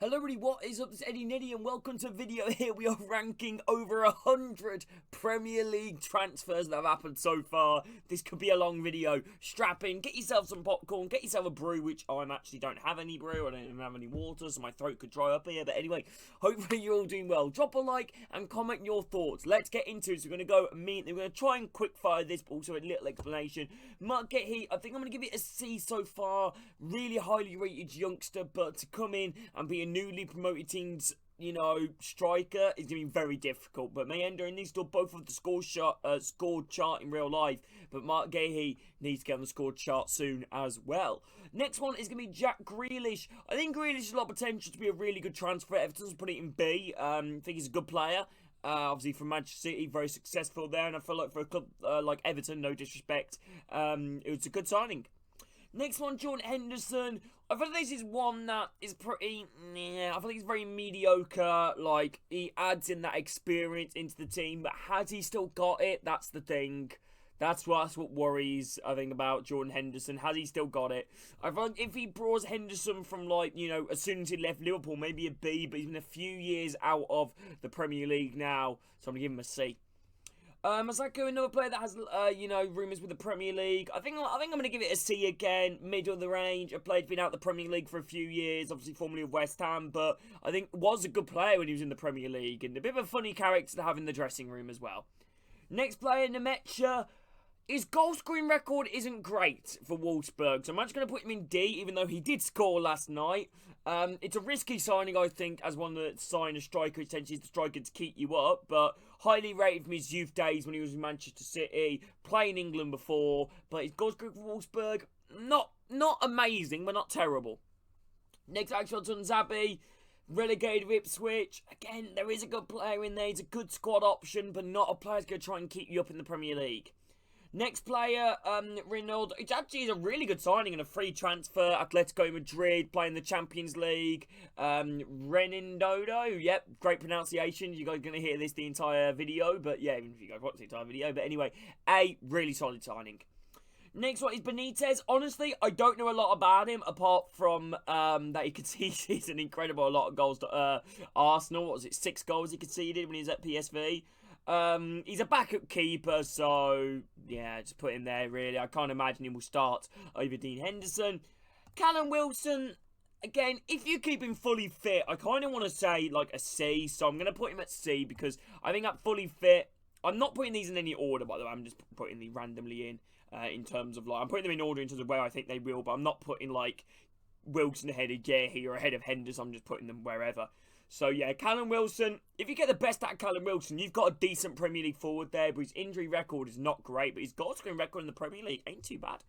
Hello everybody, what is up? It's Eddie Niddy and welcome to a video here. We are ranking over 100 Premier League transfers that have happened so far. This could be a long video. Strap in, get yourself some popcorn, get yourself a brew, which I actually don't have any brew. I don't even have any water, so my throat could dry up here. But anyway, hopefully you're all doing well. Drop a like and comment your thoughts. Let's get into it. So we're going to go immediately. We're going to try and quick fire this, but also a little explanation. Mark Getty, I think I'm going to give it a C so far. Really highly rated youngster, but to come in and be a newly promoted team's, striker is going to be very difficult. But Mayenda needs to do both of the scored chart in real life. But Mark Gahey needs to get on the scored chart soon as well. Next one is going to be Jack Grealish. I think Grealish has a lot of potential to be a really good transfer. Everton's put it in B. I think he's a good player. Obviously from Manchester City, very successful there. And I feel like for a club like Everton, no disrespect, it was a good signing. Next one, Jordan Henderson. I feel like this is one that is pretty, I feel like he's very mediocre. Like, he adds in that experience into the team, but has he still got it? That's the thing. That's what worries, I think, about Jordan Henderson. Has he still got it? I feel like if he draws Henderson from, as soon as he left Liverpool, maybe a B, but he's been a few years out of the Premier League now, so I'm going to give him a C. Masako, another player that has, rumours with the Premier League. I think I'm going to give it a C again. Middle of the range. A player's been out of the Premier League for a few years. Obviously, formerly of West Ham. But I think was a good player when he was in the Premier League. And a bit of a funny character to have in the dressing room as well. Next player, Nemecha. His goal scoring record isn't great for Wolfsburg, so I'm actually going to put him in D, even though he did score last night. It's a risky signing, I think, as one that sign a striker, essentially the striker to keep you up, but highly rated from his youth days when he was in Manchester City, playing England before, but his goal scoring for Wolfsburg, not amazing, but not terrible. Next, Axel Zabi. Relegated with Ipswich. Again, there is a good player in there. He's a good squad option, but not a player who's going to try and keep you up in the Premier League. Next player, Ronaldo. It actually is a really good signing and a free transfer. Atletico Madrid playing the Champions League. Renendodo. Yep, great pronunciation. You guys are going to hear this the entire video. But yeah, even if you guys watch the entire video. But anyway, a really solid signing. Next one is Benitez. Honestly, I don't know a lot about him apart from that he conceded an incredible lot of goals to Arsenal. What was it? 6 goals he conceded when he was at PSV. He's a backup keeper, so yeah, just put him there really. I can't imagine he will start over Dean Henderson. Callum Wilson, again, if you keep him fully fit, I kind of want to say like a C, so I'm going to put him at C because I think that fully fit, I'm not putting these in any order, by the way, I'm just putting these randomly in terms of, like, I'm putting them in order in terms of where I think they will, but I'm not putting like Wilson ahead of Gehi or ahead of Henderson, I'm just putting them wherever. So, yeah, Callum Wilson, if you get the best out of Callum Wilson, you've got a decent Premier League forward there, but his injury record is not great, but his goal-scoring record in the Premier League ain't too bad.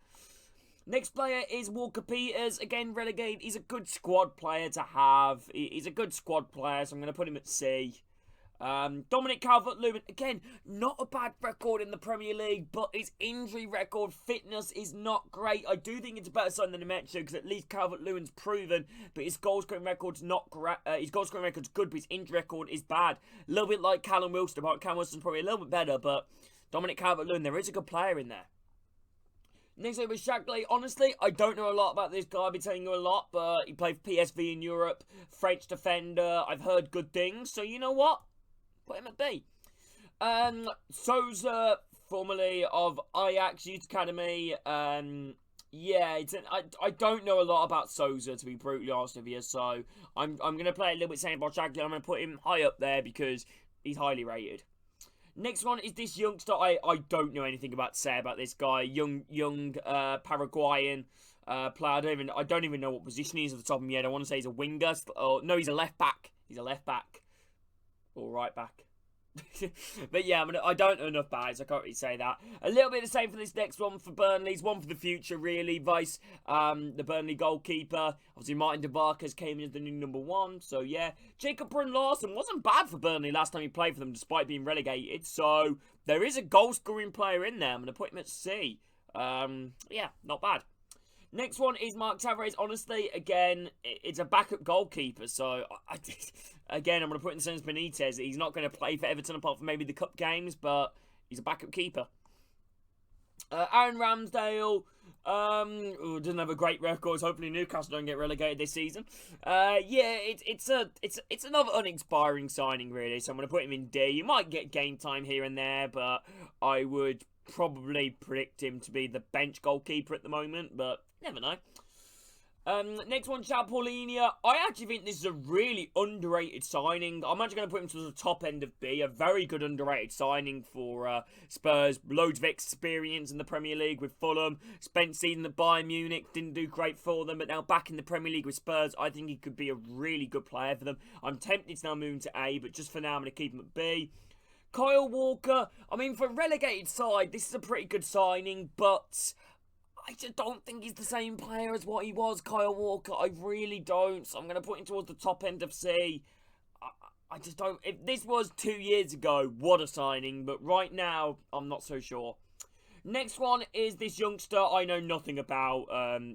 Next player is Walker Peters, again, relegated. He's a good squad player to have. He's a good squad player, so I'm going to put him at C. Dominic Calvert-Lewin, again, not a bad record in the Premier League, but his injury record, fitness is not great. I do think it's a better sign than Nemecha because at least Calvert-Lewin's proven, but his goal-scoring record's not great. His goal-scoring record's good, but his injury record is bad. A little bit like Callum Wilson, but Callum Wilson's probably a little bit better, but Dominic Calvert-Lewin, there is a good player in there. Next up is Shagley. Honestly, I don't know a lot about this guy. I've been telling you a lot, but he played for PSV in Europe, French defender. I've heard good things, so you know what? Put him at B. Souza, formerly of Ajax Youth Academy. Yeah, I don't know a lot about Souza, to be brutally honest with you. So I'm going to play a little bit safe about Shagley. I'm going to put him high up there because he's highly rated. Next one is this youngster. I don't know anything about to say about this guy. Young Paraguayan player. I don't even know what position he is at the top of my head. I want to say he's a winger. Oh, no, he's a left back. He's a left back. Or right back. But yeah, I don't know enough about it, so I can't really say that. A little bit the same for this next one for Burnley's one for the future, really. Vice, the Burnley goalkeeper. Obviously, Martin de Varkas came in as the new number 1, so yeah. Jacob Brun-Larsen wasn't bad for Burnley last time he played for them, despite being relegated. So there is a goal-scoring player in there. I'm going to put him at C. Yeah, not bad. Next one is Mark Tavares. Honestly, again, it's a backup goalkeeper. So, again, I'm going to put in the same as Benitez. He's not going to play for Everton apart from maybe the cup games, but he's a backup keeper. Aaron Ramsdale. Doesn't have a great record. Hopefully Newcastle don't get relegated this season. It's another uninspiring signing, really. So I'm going to put him in D. You might get game time here and there, but I would probably predict him to be the bench goalkeeper at the moment. But never know. Next one, Paulinia. I actually think this is a really underrated signing. I'm actually going to put him to the top end of B. A very good underrated signing for Spurs. Loads of experience in the Premier League with Fulham. Spent season at Bayern Munich. Didn't do great for them. But now back in the Premier League with Spurs, I think he could be a really good player for them. I'm tempted to now move him to A, but just for now, I'm going to keep him at B. Kyle Walker. I mean, for a relegated side, this is a pretty good signing, but I just don't think he's the same player as what he was, Kyle Walker. I really don't. So I'm going to put him towards the top end of C. I just don't. If this was 2 years ago, what a signing. But right now, I'm not so sure. Next one is this youngster I know nothing about.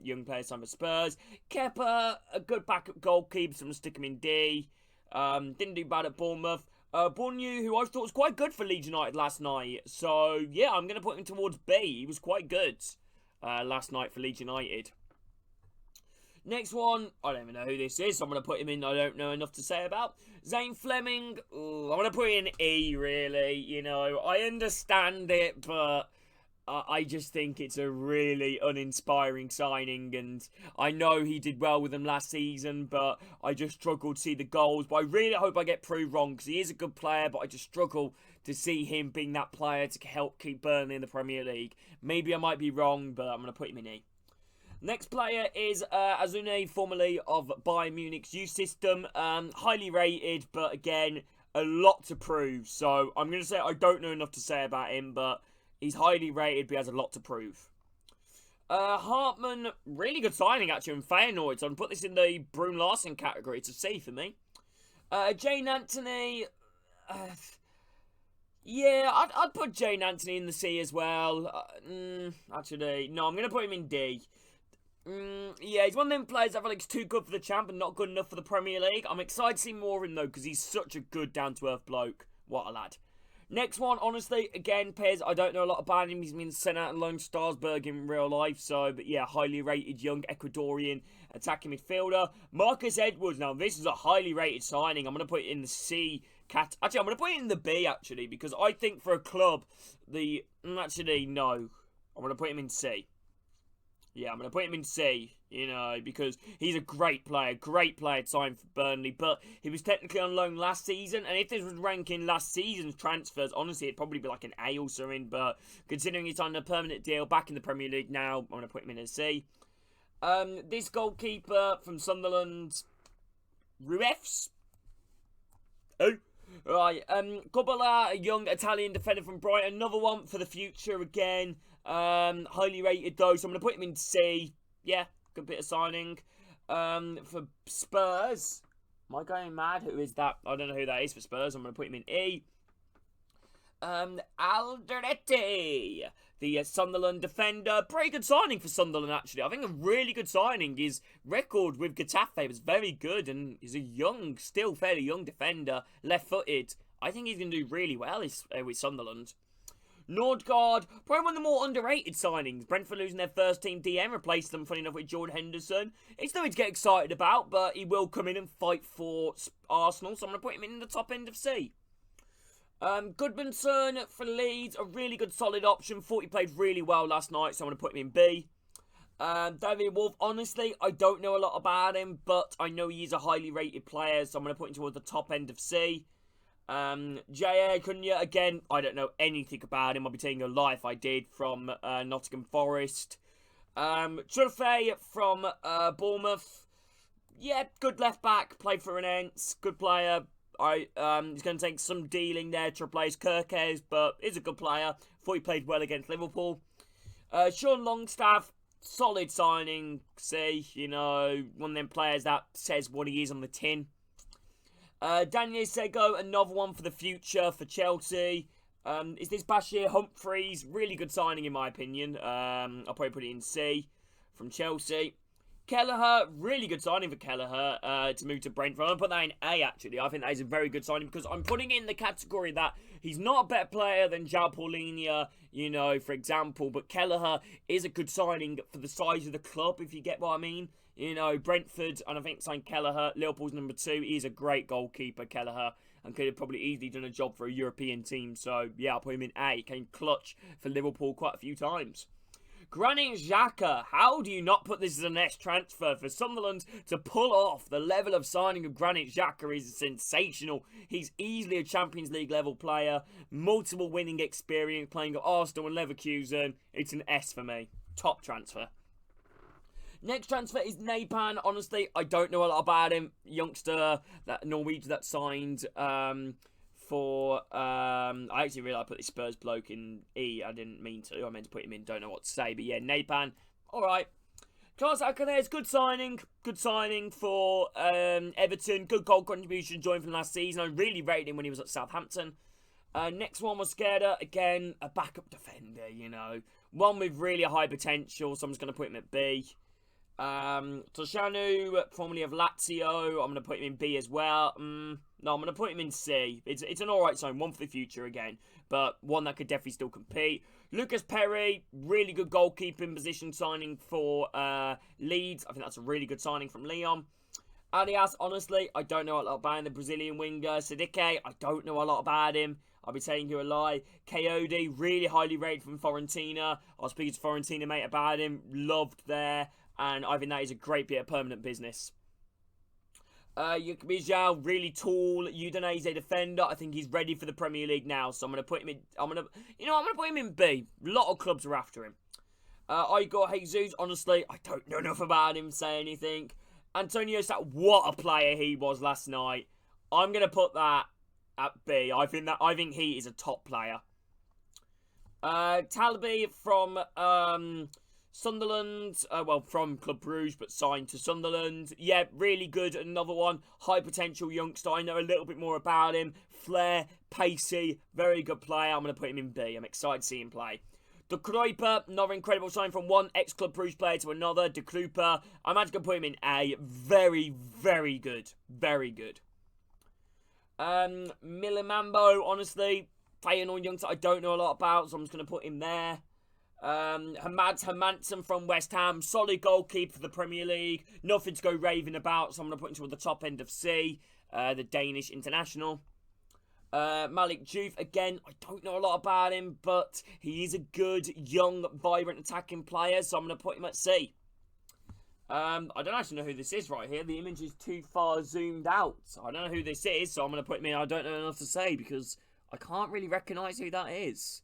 Young player signed for Spurs. Kepa, a good backup goalkeeper, so I'm going to stick him in D. Didn't do bad at Bournemouth. Bornu, who I thought was quite good for Leeds United last night. So, yeah, I'm going to put him towards B. He was quite good last night for Leeds United. Next one, I don't even know who this is, so I'm going to put him in. I don't know enough to say about. Zane Fleming, I'm going to put it in E, really. You know, I understand it, but I just think it's a really uninspiring signing, and I know he did well with them last season, but I just struggle to see the goals. But I really hope I get proved wrong, because he is a good player, but I just struggle to see him being that player to help keep Burnley in the Premier League. Maybe I might be wrong, but I'm going to put him in E. Next player is Azune, formerly of Bayern Munich's youth system. Highly rated, but again, a lot to prove. So I'm going to say I don't know enough to say about him, but he's highly rated, but he has a lot to prove. Hartman, really good signing actually in Feyenoord. So I'm going to put this in the Brun Larsen category. It's a C for me. Jane Anthony. Yeah, I'd put Jane Anthony in the C as well. Actually, no, I'm going to put him in D. Yeah, he's one of them players I feel like he's too good for the champ and not good enough for the Premier League. I'm excited to see more of him, though, because he's such a good, down-to-earth bloke. What a lad. Next one, honestly, again, Pez, I don't know a lot about him. He's been sent out alone Strasbourg in real life, so, but yeah, highly rated young Ecuadorian attacking midfielder. Marcus Edwards, now this is a highly rated signing. I'm going to put it in the C cat. Actually, I'm going to put it in the B, actually, because I think for a club, actually, no. I'm going to put him in C. Yeah, I'm going to put him in C, you know, because he's a great player to sign for Burnley, but he was technically on loan last season, and if this was ranking last season's transfers, honestly, it'd probably be like an A or something, but considering he's on a permanent deal back in the Premier League now, I'm going to put him in a C. This goalkeeper from Sunderland, Ruefs. Oh. Right, Gobala, a young Italian defender from Brighton, another one for the future again. Highly rated though, so I'm going to put him in C. Yeah, good bit of signing. For Spurs, am I going mad? Who is that? I don't know who that is for Spurs. I'm going to put him in E. Alderete, the Sunderland defender. Pretty good signing for Sunderland, actually. I think a really good signing. His record with Getafe was very good, and he's a young, still fairly young defender, left-footed. I think he's going to do really well with Sunderland. Nordgaard, probably one of the more underrated signings. Brentford losing their first team DM, replaced them, funny enough, with Jordan Henderson. It's nothing to get excited about, but he will come in and fight for Arsenal, so I'm going to put him in the top end of C. Goodmanson for Leeds, a really good solid option. Thought he played really well last night, so I'm going to put him in B. David Wolf, honestly, I don't know a lot about him, but I know he's a highly rated player, so I'm going to put him towards the top end of C. J.A. Cunha, again, I don't know anything about him. I'll be telling you a lie if I did, from Nottingham Forest. Chulfe from Bournemouth. Yeah, good left back, played for Rennes, good player. He's going to take some dealing there to replace Kirkes, but he's a good player. Thought he played well against Liverpool. Sean Longstaff, solid signing. See, you know, one of them players that says what he is on the tin. Daniel Sego, another one for the future for Chelsea. Is this Bashir Humphreys? Really good signing in my opinion. I'll probably put it in C from Chelsea. Kelleher, really good signing for Kelleher to move to Brentford. I'm going to put that in A, actually. I think that is a very good signing because I'm putting in the category that he's not a better player than João Paulinho, you know, for example. But Kelleher is a good signing for the size of the club, if you get what I mean. You know, Brentford, and I think signed Kelleher. Liverpool's number 2. He's a great goalkeeper, Kelleher, and could have probably easily done a job for a European team. So, yeah, I'll put him in A. He came clutch for Liverpool quite a few times. Granit Xhaka, how do you not put this as a next transfer? For Sunderland to pull off the level of signing of Granit Xhaka is sensational. He's easily a Champions League level player, multiple winning experience playing at Arsenal and Leverkusen. It's an S for me. Top transfer. Next transfer is Napan. Honestly, I don't know a lot about him. Youngster, that Norwegian that signed I actually realised I put this Spurs bloke in E. I didn't mean to. I meant to put him in. Don't know what to say. But yeah, Napan. Alright. Klaus Akernes, good signing. Good signing for Everton. Good goal contribution. Joined from last season. I really rated him when he was at Southampton. Next one was Mosquera. Again, a backup defender, you know. One with really high potential. So I'm just going to put him at B. Toshanu, formerly of Lazio, I'm going to put him in B as well. No, I'm going to put him in C. It's an alright sign, one for the future again, but one that could definitely still compete. Lucas Perry, really good goalkeeping position signing for Leeds. I think that's a really good signing from Lyon. Alias, honestly, I don't know a lot about him. The Brazilian winger. Sadike, I don't know a lot about him. I'll be telling you a lie. Coyote, really highly rated from Fiorentina. I was speaking to Fiorentina mate about him. Loved there. And I think that is a great bit of permanent business. Yukmijao, really tall Udinese defender. I think he's ready for the Premier League now. So I'm going to put him in. I'm going to put him in B. A lot of clubs are after him. Igor Jesus, honestly, I don't know enough about him to say anything. Antonio Sat, what a player he was last night. I'm going to put that at B. I think he is a top player. Talby from Sunderland, from Club Brugge, but signed to Sunderland. Yeah, really good. Another one, high potential youngster. I know a little bit more about him. Flair, pacey, very good player. I'm going to put him in B. I'm excited to see him play. De Kruiper, another incredible sign from one ex-Club Brugge player to another. De Kruiper, I'm actually going to put him in A. Very, very good. Very good. Milamambo, honestly, Feyenoord youngster I don't know a lot about, so I'm just going to put him there. Hamad Hermansen from West Ham, solid goalkeeper for the Premier League, nothing to go raving about, so I'm going to put him toward the top end of C, the Danish international. Malik Diouf, again, I don't know a lot about him, but he is a good, young, vibrant attacking player, so I'm going to put him at C. I don't actually know who this is right here. The image is too far zoomed out. I don't know who this is, so I'm going to put him in. I don't know enough to say because I can't really recognise who that is.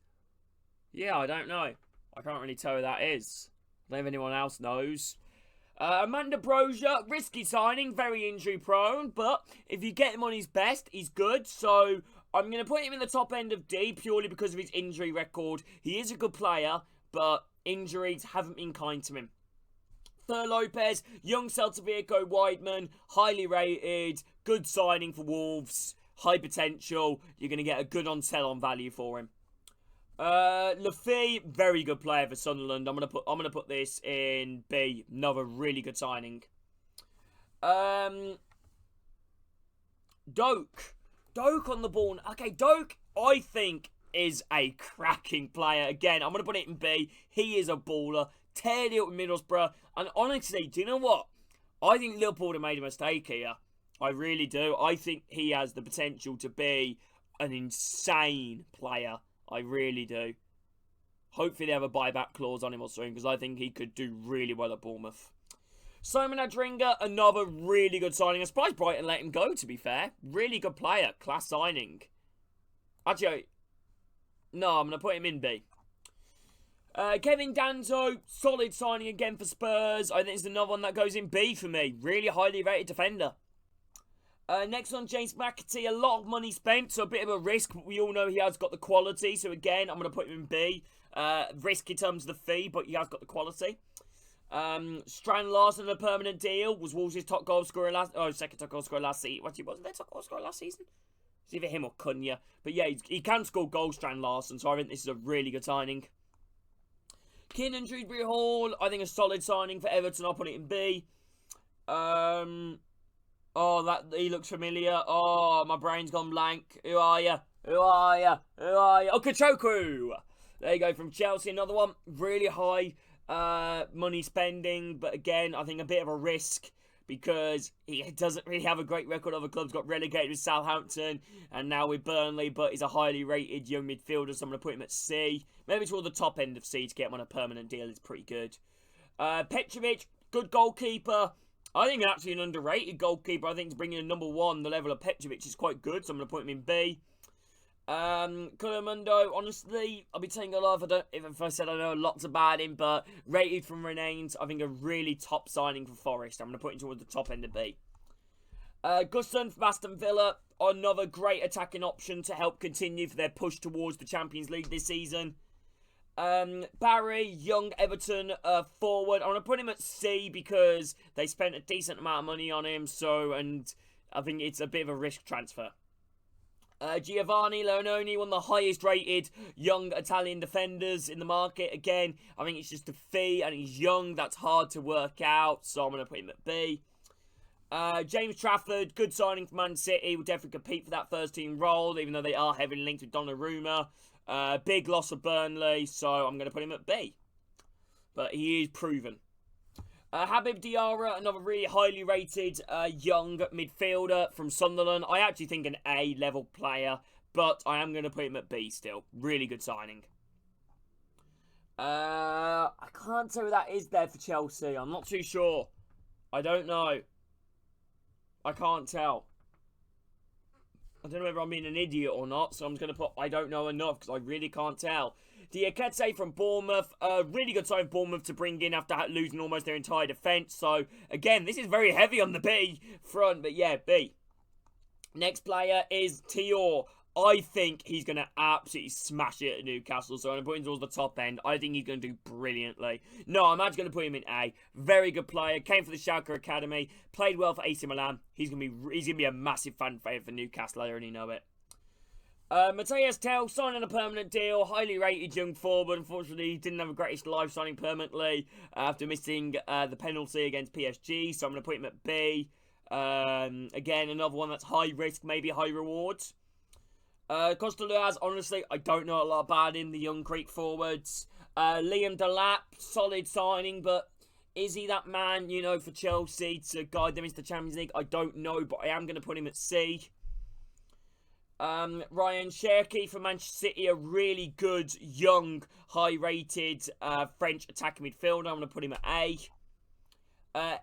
Yeah, I don't know. I can't really tell who that is. I don't know if anyone else knows. Amanda Brozier, risky signing, very injury prone, but if you get him on his best, he's good. So I'm going to put him in the top end of D purely because of his injury record. He is a good player, but injuries haven't been kind to him. Thur Lopez, young Celta Vigo wideman, highly rated, good signing for Wolves, high potential. You're going to get a good on-sell-on value for him. Lafay, very good player for Sunderland. I'm gonna put this in B. Another really good signing. Doak on the ball. Okay, Doak, I think, is a cracking player. Again, I'm gonna put it in B. He is a baller. Teared it up with Middlesbrough. And honestly, do you know what? I think Liverpool have made a mistake here. I really do. I think he has the potential to be an insane player. I really do. Hopefully they have a buyback clause on him or something, because I think he could do really well at Bournemouth. Simon Adringa, another really good signing. I'm surprised Brighton let him go, to be fair. Really good player. Class signing. Actually, no, I'm going to put him in B. Kevin Danzo, solid signing again for Spurs. I think it's another one that goes in B for me. Really highly rated defender. Next on, James McAtee. A lot of money spent, so a bit of a risk, but we all know he has got the quality. So again, I'm going to put him in B. Risk in terms of the fee, but he has got the quality. Strand Larsen, a permanent deal. Was Wolves' top goal scorer second top goal scorer last season. Wasn't their top goal scorer last season? It's either him or Cunha. But yeah, he can score goals, Strand Larsen, so I think this is a really good signing. Keenan Shrewsbury Hall, I think a solid signing for Everton. I'll put it in B. Oh, he looks familiar. Oh, my brain's gone blank. Who are you? Who are you? Who are you? Oh, Kachoku! There you go, from Chelsea. Another one. Really high money spending, but again, I think a bit of a risk because he doesn't really have a great record. Other clubs got relegated with Southampton and now with Burnley, but he's a highly rated young midfielder, so I'm going to put him at C. Maybe toward the top end of C to get him on a permanent deal is pretty good. Petrovic, good goalkeeper. I think actually an underrated goalkeeper. I think to bring in a number 1, the level of Petrovic is quite good, so I'm going to put him in B. Colamundo, honestly, I'll be taking a lot if I said I know lots about him, but rated from Renains, I think a really top signing for Forest. I'm going to put him towards the top end of B. Gusson from Aston Villa, another great attacking option to help continue for their push towards the Champions League this season. Barry, young Everton forward. I'm going to put him at C because they spent a decent amount of money on him, and I think it's a bit of a risk transfer. Giovanni Leononi, one of the highest rated young Italian defenders in the market. Again, I think it's just a fee and he's young. That's hard to work out, so I'm going to put him at B. James Trafford, good signing for Man City. Will definitely compete for that first team role, even though they are heavily linked with Donnarumma. Big loss of Burnley, so I'm going to put him at B. But he is proven. Habib Diarra, another really highly rated young midfielder from Sunderland. I actually think an A-level player, but I am going to put him at B still. Really good signing. I can't tell who that is there for Chelsea. I'm not too sure. I don't know. I can't tell. I don't know whether I'm being an idiot or not, so I'm just going to put I don't know enough because I really can't tell. Diakite from Bournemouth, really good sign of Bournemouth to bring in after losing almost their entire defence. So, again, this is very heavy on the B front, but yeah, B. Next player is Tior. I think he's going to absolutely smash it at Newcastle, so I'm going to put him towards the top end. I think he's going to do brilliantly. No, I'm actually going to put him in A. Very good player, came from the Schalke Academy, played well for AC Milan. He's going to be a massive fan favourite for Newcastle, I already know it. Matthias Tell signing a permanent deal, highly rated young forward. Unfortunately, he didn't have a greatest life signing permanently after missing the penalty against PSG, so I'm going to put him at B. Again, another one that's high risk, maybe high rewards. Costa Luaz, honestly, I don't know a lot about him, the young Greek forwards. Liam Delap, solid signing, but is he that man, you know, for Chelsea to guide them into the Champions League? I don't know, but I am going to put him at C. Ryan Cherki from Manchester City, a really good, young, high-rated French attacking midfielder. I'm going to put him at A.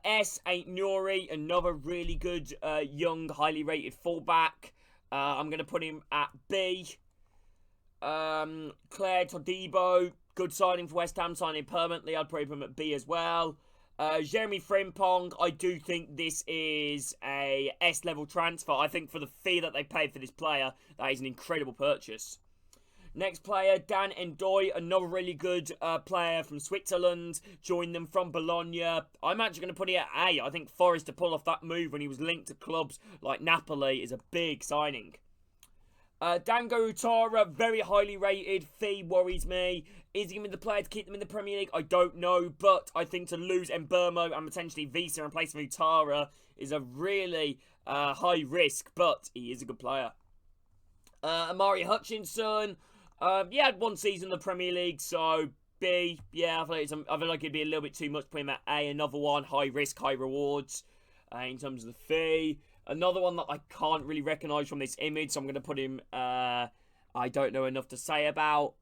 S. Ain't Nuri, another really good, young, highly rated fullback. I'm going to put him at B. Claire Todibo, good signing for West Ham, signing permanently. I'd put him at B as well. Jeremy Frimpong, I do think this is a S-level transfer. I think for the fee that they paid for this player, that is an incredible purchase. Next player, Dan Ndoye, another really good player from Switzerland. Joined them from Bologna. I'm actually going to put it at A. I think Forest to pull off that move when he was linked to clubs like Napoli is a big signing. Dango Utara, very highly rated. Fee worries me. Is he going to be the player to keep them in the Premier League? I don't know, but I think to lose Mbermo and potentially Visa in place of Utara is a really high risk, but he is a good player. Amari Hutchinson, had one season in the Premier League, so B. Yeah, I feel like it'd be a little bit too much to put him at A. Another one, high risk, high rewards in terms of the fee. Another one that I can't really recognise from this image, so I'm going to put him, I don't know enough to say about.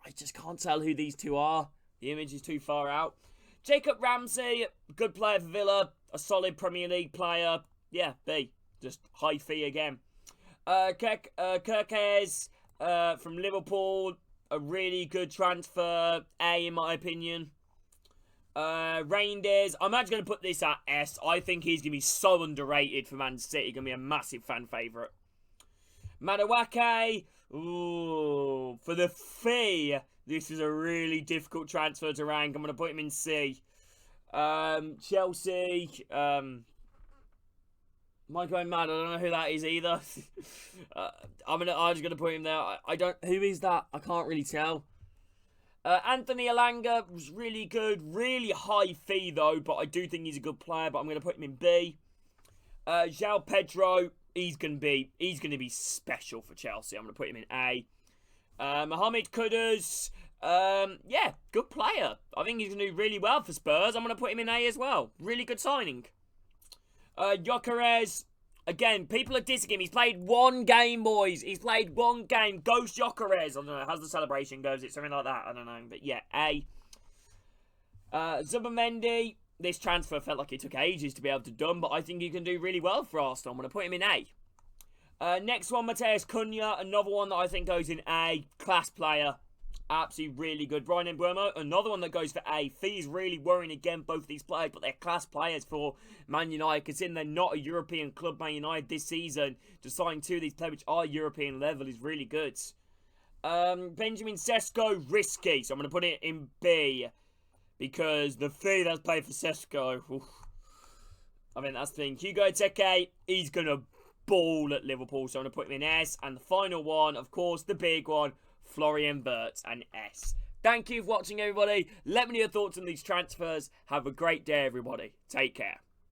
I just can't tell who these two are. The image is too far out. Jacob Ramsey, good player for Villa, a solid Premier League player. Yeah, B. Just high fee again. Kirkes from Liverpool, a really good transfer, A in my opinion. Reinders, I'm actually going to put this at S. I think he's going to be so underrated for Man City, going to be a massive fan favourite. Madawake, ooh, for the fee, this is a really difficult transfer to rank. I'm going to put him in C. Chelsea, am I going mad? I don't know who that is either. I'm just gonna put him there. Who is that? I can't really tell. Anthony Elanga was really good. Really high fee, though, but I do think he's a good player, but I'm going to put him in B. João Pedro, he's going to be special for Chelsea. I'm going to put him in A. Mohamed Kudus, yeah, good player. I think he's going to do really well for Spurs. I'm going to put him in A as well. Really good signing. Gyökeres, again, people are dissing him. He's played one game, boys. He's played one game. Ghost Gyökeres. I don't know. How's the celebration goes? It's something like that. I don't know. But yeah, A. Zubimendi. This transfer felt like it took ages to be able to done, but I think he can do really well for Arsenal. I'm going to put him in A. Next one, Mateus Cunha. Another one that I think goes in A. Class player. Absolutely really good. Brian Mbeumo, another one that goes for A. Fee is really worrying again, both of these players, but they're class players for Man United, considering they're not a European club, Man United, this season. To sign two of these players which are European level is really good. Benjamin Sesko, risky, so I'm going to put it in B. Because the fee that's paid for Sesko, oof. I mean, that's the thing. Hugo Teke, he's going to ball at Liverpool, so I'm going to put him in S. And the final one, of course, the big one, Florian Wirtz, and S. Thank you for watching, everybody. Let me know your thoughts on these transfers. Have a great day, everybody. Take care.